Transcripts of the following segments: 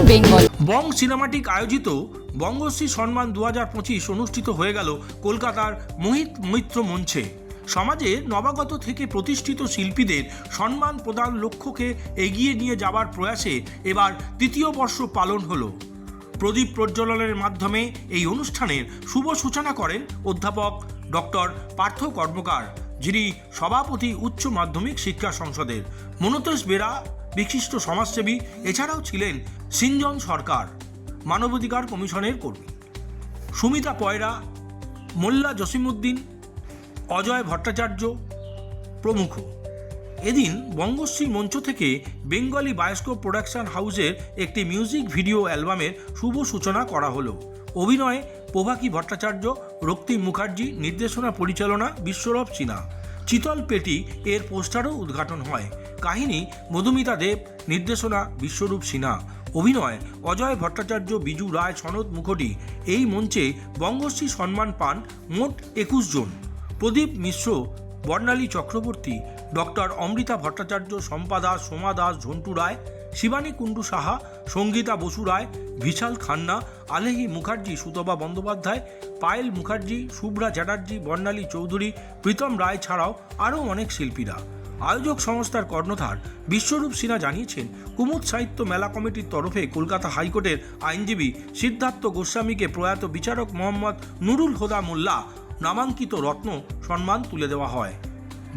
বেঙ্গল। বং cinematic আয়োজিত বঙ্গশ্রী সম্মান 2025 অনুষ্ঠিত হয়ে গেল কলকাতার মোহিত মৈত্র মঞ্চে। সমাজে নবাগত থেকে প্রতিষ্ঠিত শিল্পীদের সম্মান প্রদান লক্ষ্যকে এগিয়ে নিয়ে যাওয়ার প্রয়াসে এবার তৃতীয় বর্ষ পালন হলো। প্রদীপ প্রজ্বলনের মাধ্যমে এই অনুষ্ঠানের শুভ সূচনা করেন অধ্যাপক ডক্টর পার্থ কর্মকার, যিনি সভাপতি উচ্চ মাধ্যমিক শিক্ষা সংসদের, মনোতোষ বেরা বিশিষ্ট সমাজসেবী, এছাড়াও ছিলেন সিঞ্জন সরকার মানবাধিকার কমিশনের কর্মী, সুমিতা পয়রা, মোল্লা জসিমউদ্দিন, অজয় ভট্টাচার্য প্রমুখ। এদিন বঙ্গশ্রী মঞ্চ থেকে বেঙ্গলি বায়োস্কোপ প্রোডাকশন হাউসের একটি মিউজিক ভিডিও অ্যালবামের শুভ সূচনা করা হলো। অভিনয়ে প্রভাকী ভট্টাচার্য, রক্তিম মুখার্জি, নির্দেশনা পরিচালনা বিশ্বরূপ সিনহা, চিতল পেটি এর পোস্টারও উদ্ঘাটন হয়। কাহিনী মধুমিতা দেব, নির্দেশনা বিশ্বরূপ সিনহা, অভিনয় অজয় ভট্টাচার্য, বিজু রায়, সনদ মুখোটি। এই মঞ্চে বঙ্গশ্রী সম্মান পান মোট 21 জন। প্রদীপ মিশ্র, বর্ণালী চক্রবর্তী, ডক্টর অমৃতা ভট্টাচার্য, শম্পা দাস, সোমা দাস, ঝন্টু রায়, শিবানী কুণ্ডু সাহা, সঙ্গীতা বসু রায়, বিশাল খান্না, আলেহি মুখার্জি, সুতবা বন্দ্যোপাধ্যায়, পায়েল মুখার্জি, শুভ্রা চ্যাটার্জি, বর্ণালী চৌধুরী, প্রীতম রায় ছাড়াও আরও অনেক শিল্পীরা। আয়োজক সংস্থার কর্ণধার বিশ্বরূপ সিনহা জানিয়েছেন, কুমুদ সাহিত্য মেলা কমিটির তরফে কলকাতা হাইকোর্টের আইনজীবী সিদ্ধার্থ গোস্বামীকে প্রয়াত বিচারক মোহাম্মদ নুরুল হুদা মোল্লা নামাঙ্কিত রত্ন সম্মান তুলে দেওয়া হয়।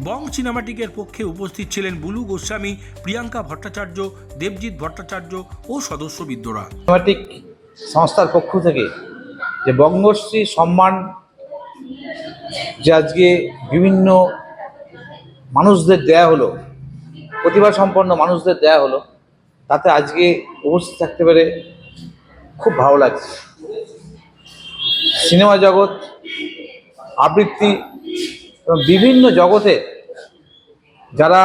বং সিনেমাটিকের পক্ষে উপস্থিত ছিলেন বুলু গোস্বামী, প্রিয়াঙ্কা ভট্টাচার্য, দেবজিৎ ভট্টাচার্য ও সদস্যবৃন্দরা। সিনেমাটিক সংস্থার পক্ষ থেকে যে বঙ্গশ্রী সম্মান যে আজকে বিভিন্ন মানুষদের দেয়া হলো, প্রতিভা সম্পন্ন মানুষদের দেয়া হলো, তাতে আজকে উপস্থিত থাকতে পেরে খুব ভালো লাগছে। সিনেমা জগৎ, আবৃত্তি এবং বিভিন্ন জগতে যারা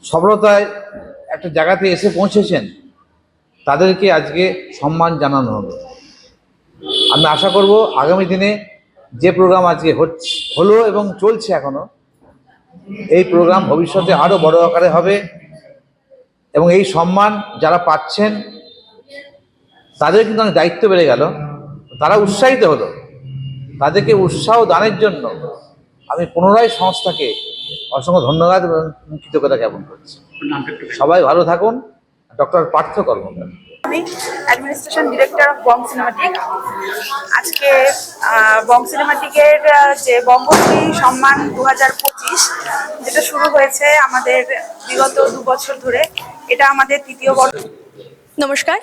সফলতায় একটা জায়গাতে এসে পৌঁছেছেন, তাদেরকে আজকে সম্মান জানানো হবে। আমি আশা করব আগামী দিনে যে প্রোগ্রাম আজকে হলো এবং চলছে এখনো, এই প্রোগ্রাম ভবিষ্যতে আরও বড় আকারে হবে এবং এই সম্মান যারা পাচ্ছেন তাদের কিন্তু অনেক দায়িত্ব বেড়ে গেল, তারা উৎসাহিত হলো। তাদেরকে উৎসাহ দানের জন্য আমি পুনরায় সংস্থাকে অসংখ্য ধন্যবাদ এবং কৃতজ্ঞতা জ্ঞাপন করছি। সবাই ভালো থাকুন। ডক্টর পার্থ কর্মকার, আমি administration director of Bong cinematic. আজকে বং সিনেমাটিকের যে বঙ্গশ্রী সম্মান 2025 যেটা শুরু হয়েছে আমাদের বিগত 2 বছর ধরে, এটা আমাদের তৃতীয় বর্ষ। নমস্কার,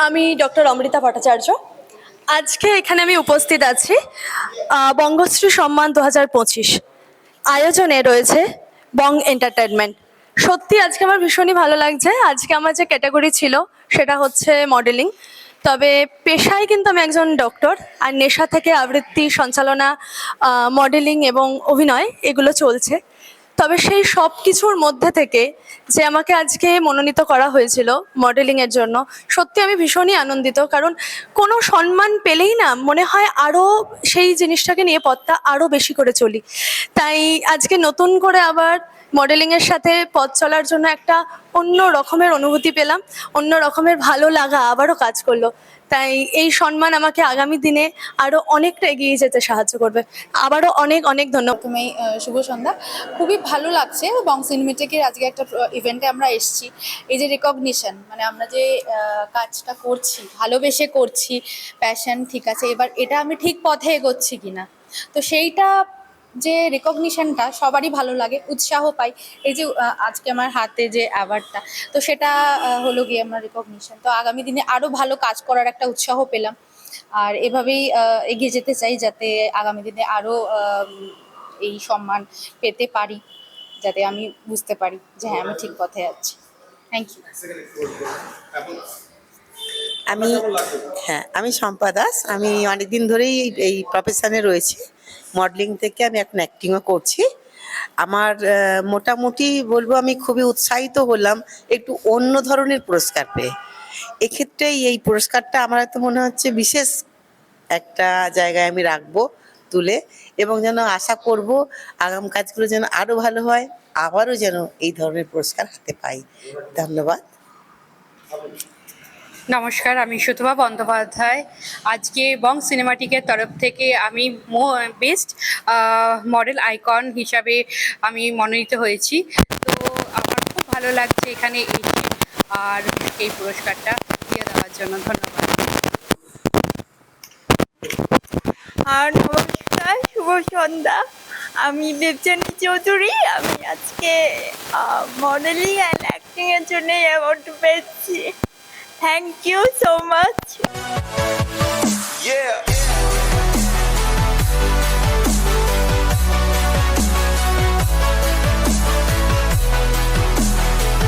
আমি ডক্টর অমৃতা ভট্টাচার্য। আজকে এখানে আমি উপস্থিত আছি বঙ্গশ্রী সম্মান 2025 আয়োজনে রয়েছে বং এন্টারটেনমেন্ট। সত্যি আজকে আমার ভীষণই ভালো লাগছে। আজকে আমার যে ক্যাটাগরি ছিল সেটা হচ্ছে মডেলিং, তবে পেশায় কিন্তু আমি একজন ডক্টর, আর নেশা থেকে আবৃত্তি, সঞ্চালনা, মডেলিং এবং অভিনয় এগুলো চলছে। তবে সেই সব কিছুর মধ্যে থেকে যে আমাকে আজকে মনোনীত করা হয়েছিল মডেলিংয়ের জন্য, সত্যি আমি ভীষণই আনন্দিত। কারণ কোনো সম্মান পেলেই না মনে হয় আরও সেই জিনিসটাকে নিয়ে পথটা আরও বেশি করে চলি। তাই আজকে নতুন করে আবার মডেলিংয়ের সাথে পথ চলার জন্য একটা অন্য রকমের অনুভূতি পেলাম, অন্য রকমের ভালো লাগা আবারও কাজ করলো। তাই এই সম্মান আমাকে আগামী দিনে আরও অনেকটা এগিয়ে যেতে সাহায্য করবে। আবারও অনেক অনেক ধন্যবাদ। প্রথমেই শুভ সন্ধ্যা। খুবই ভালো লাগছে বং সিনেমাটিকের আজকে একটা ইভেন্টে আমরা এসেছি। এই যে রেকগনিশন, মানে আমরা যে কাজটা করছি, ভালোবেসে করছি, প্যাশন ঠিক আছে, এবার এটা আমি ঠিক পথে এগোচ্ছি কিনা, তো সেইটা যে রেকগনিশনটা সবারই ভালো লাগে, উৎসাহ পাই। এই যে আজকে আমার হাতে যে অ্যাওয়ার্ডটা, তো সেটা হলো গিয়ে আমার রেকগনিশন। তো আগামী দিনে আরও ভালো কাজ করার একটা উৎসাহ পেলাম, আর এভাবেই এগিয়ে যেতে চাই, যাতে আগামী দিনে আরও এই সম্মান পেতে পারি, যাতে আমি বুঝতে পারি যে হ্যাঁ, আমি ঠিক পথে যাচ্ছি। Thank you. আমি শম্পা দাস। আমি অনেকদিন ধরেই এই প্রফেশনে রয়েছি। মডেলিং থেকে আমি এখন অ্যাক্টিংও করছি। আমার মোটামুটি বলবো আমি খুবই উৎসাহিত হলাম একটু অন্য ধরনের পুরস্কার পেয়ে। এক্ষেত্রে এই পুরস্কারটা আমার তো মনে হচ্ছে বিশেষ একটা জায়গায় আমি রাখবো তুলে, এবং যেন আশা করব আগাম কাজগুলো যেন আরও ভালো হয়, আবারও যেন এই ধরনের পুরস্কার হাতে পাই। ধন্যবাদ। নমস্কার, আমি সুতভা বন্দ্যোপাধ্যায়। আজকে বং সিনেমাটিকের তরফ থেকে আমি বেস্ট মডেল আইকন হিসাবে আমি মনোনীত হয়েছি। তো আমার খুব ভালো লাগছে এখানে এসে আর এই পুরস্কারটা দিয়ে দেওয়ার জন্য। ধন্যবাদ। আর নমস্কার, শুভ সন্ধ্যা। আমি দেবজানী চৌধুরী। আমি আজকে মডেলিং অ্যান্ড অ্যাক্টিং এর জন্য অ্যাওয়ার্ড পেয়েছি। Thank you so much. Yeah.